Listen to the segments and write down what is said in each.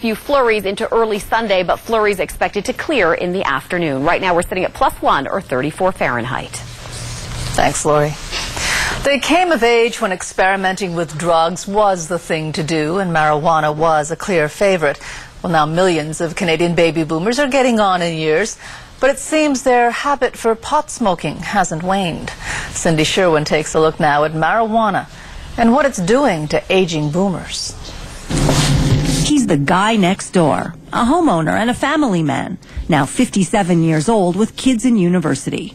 few flurries into early Sunday, but flurries expected to clear in the afternoon. Right now we're sitting at +1 or 34 Fahrenheit. Thanks, Lori. They came of age when experimenting with drugs was the thing to do, and marijuana was a clear favorite. Well, now millions of Canadian baby boomers are getting on in years, but it seems their habit for pot smoking hasn't waned. Cindy Sherwin takes a look now at marijuana and what it's doing to aging boomers. He's the guy next door, a homeowner and a family man, now 57 years old with kids in university.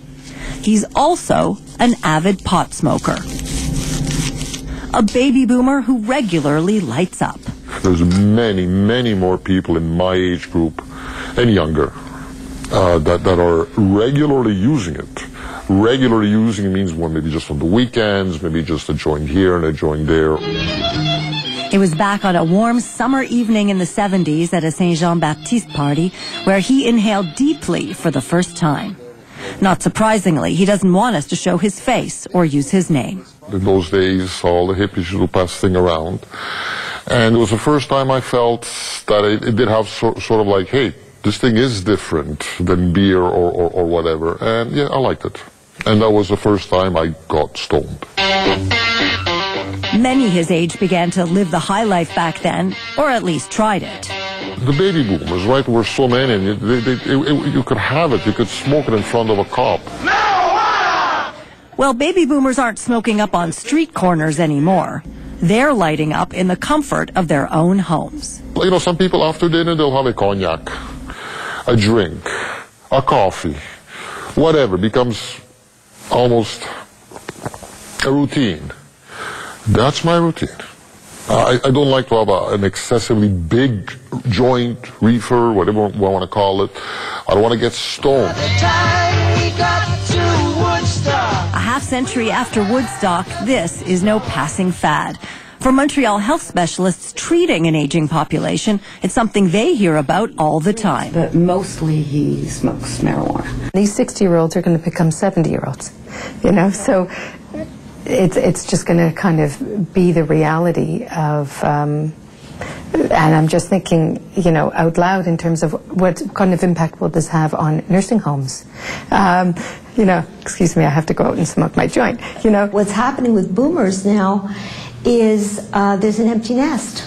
He's also an avid pot smoker. A baby boomer who regularly lights up. There's many more people in my age group and younger that are regularly using it. Regularly using it means one maybe just on the weekends, maybe just a joint here and a joint there. It was back on a warm summer evening in the 70s at a Saint Jean-Baptiste party where he inhaled deeply for the first time. Not surprisingly, he doesn't want us to show his face or use his name. In those days, all the hippies would pass thing around. And it was the first time I felt that it did have sort of like, hey, this thing is different than beer or whatever. And yeah, I liked it. And that was the first time I got stoned. Many his age began to live the high life back then, or at least tried it. The baby boomers, right, were so many, and you could have it, you could smoke it in front of a cop. Well, baby boomers aren't smoking up on street corners anymore. They're lighting up in the comfort of their own homes. You know, some people after dinner, they'll have a cognac, a drink, a coffee, whatever, becomes almost a routine. That's my routine. I don't like to have an excessively big joint, reefer, whatever I want to call it. I don't want to get stoned. A half-century after Woodstock, this is no passing fad. For Montreal health specialists treating an aging population, it's something they hear about all the time. But mostly he smokes marijuana. These 60-year-olds are going to become 70-year-olds, you know, so it's just going to kind of be the reality of, and I'm just thinking, you know, out loud in terms of what kind of impact will this have on nursing homes. You know, excuse me, I have to go out and smoke my joint, you know. What's happening with boomers now is there's an empty nest.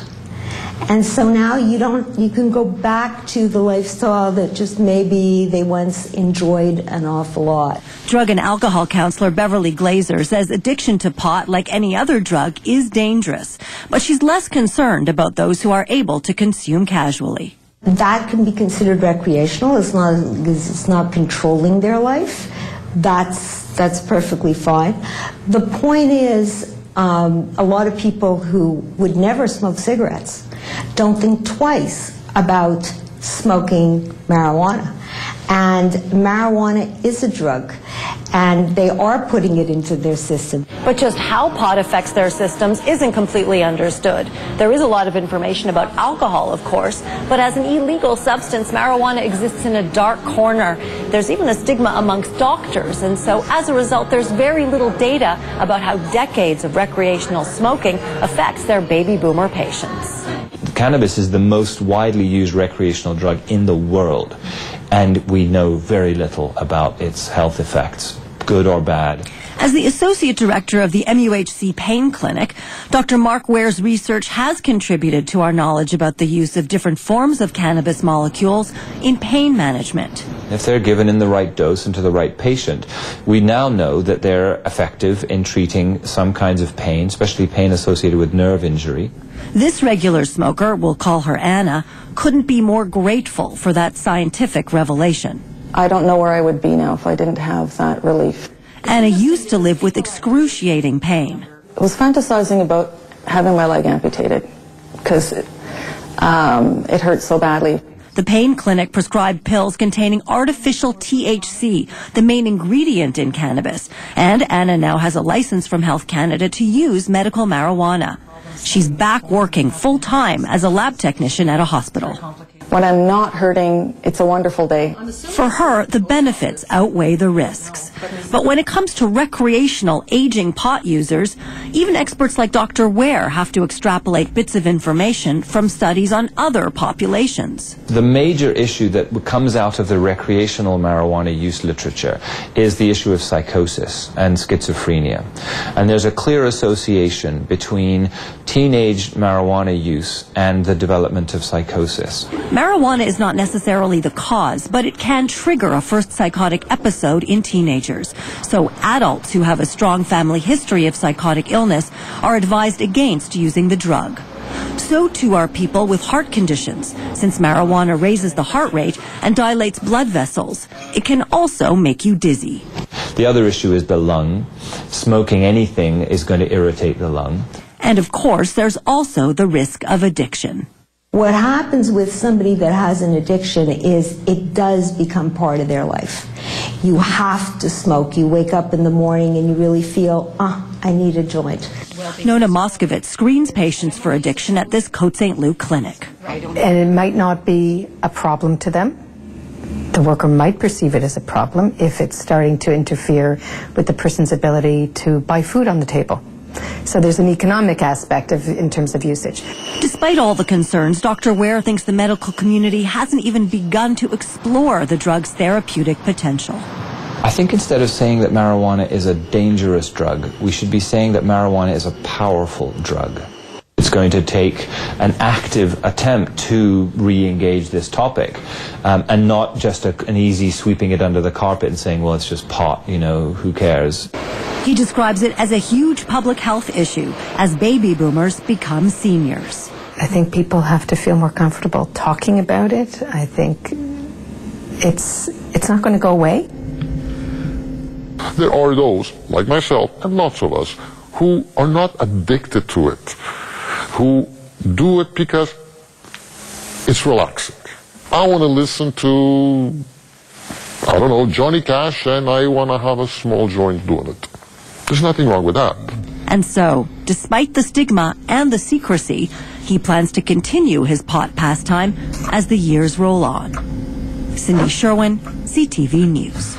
And so now you can go back to the lifestyle that just maybe they once enjoyed an awful lot. Drug and alcohol counselor Beverly Glazer says addiction to pot, like any other drug, is dangerous. But she's less concerned about those who are able to consume casually. That can be considered recreational as long as it's not controlling their life. That's perfectly fine. The point is, a lot of people who would never smoke cigarettes don't think twice about smoking marijuana. And marijuana is a drug, and they are putting it into their system. But just how pot affects their systems isn't completely understood. There is a lot of information about alcohol, of course, but as an illegal substance, marijuana exists in a dark corner. There's even a stigma amongst doctors, and so as a result, there's very little data about how decades of recreational smoking affects their baby boomer patients. Cannabis is the most widely used recreational drug in the world, and we know very little about its health effects, good or bad. As the Associate Director of the MUHC Pain Clinic, Dr. Mark Ware's research has contributed to our knowledge about the use of different forms of cannabis molecules in pain management. If they're given in the right dose and to the right patient, we now know that they're effective in treating some kinds of pain, especially pain associated with nerve injury. This regular smoker, we'll call her Anna, couldn't be more grateful for that scientific revelation. I don't know where I would be now if I didn't have that relief. Anna used to live with excruciating pain. I was fantasizing about having my leg amputated because it hurt so badly. The pain clinic prescribed pills containing artificial THC, the main ingredient in cannabis. And Anna now has a license from Health Canada to use medical marijuana. She's back working full-time as a lab technician at a hospital. When I'm not hurting, it's a wonderful day. For her, the benefits outweigh the risks. But when it comes to recreational aging pot users, even experts like Dr. Ware have to extrapolate bits of information from studies on other populations. The major issue that comes out of the recreational marijuana use literature is the issue of psychosis and schizophrenia. And there's a clear association between teenage marijuana use and the development of psychosis. Marijuana is not necessarily the cause, but it can trigger a first psychotic episode in teenagers. So adults who have a strong family history of psychotic illness are advised against using the drug. So too are people with heart conditions. Since marijuana raises the heart rate and dilates blood vessels, it can also make you dizzy. The other issue is the lung. Smoking anything is going to irritate the lung. And of course, there's also the risk of addiction. What happens with somebody that has an addiction is it does become part of their life. You have to smoke. You wake up in the morning and you really feel, I need a joint. Nona Moskovitz screens patients for addiction at this Côte St. Luc clinic. And it might not be a problem to them. The worker might perceive it as a problem if it's starting to interfere with the person's ability to buy food on the table. So there's an economic aspect in terms of usage. Despite all the concerns, Dr. Ware thinks the medical community hasn't even begun to explore the drug's therapeutic potential. I think instead of saying that marijuana is a dangerous drug, we should be saying that marijuana is a powerful drug. It's going to take an active attempt to re-engage this topic, and not just an easy sweeping it under the carpet and saying, well, it's just pot, who cares? He describes it as a huge public health issue as baby boomers become seniors. I think people have to feel more comfortable talking about it. I think it's not going to go away. There are those, like myself and lots of us, who are not addicted to it, who do it because it's relaxing. I want to listen to, I don't know, Johnny Cash, and I want to have a small joint doing it. There's nothing wrong with that. And so, despite the stigma and the secrecy, he plans to continue his pot pastime as the years roll on. Cindy Sherwin, CTV News.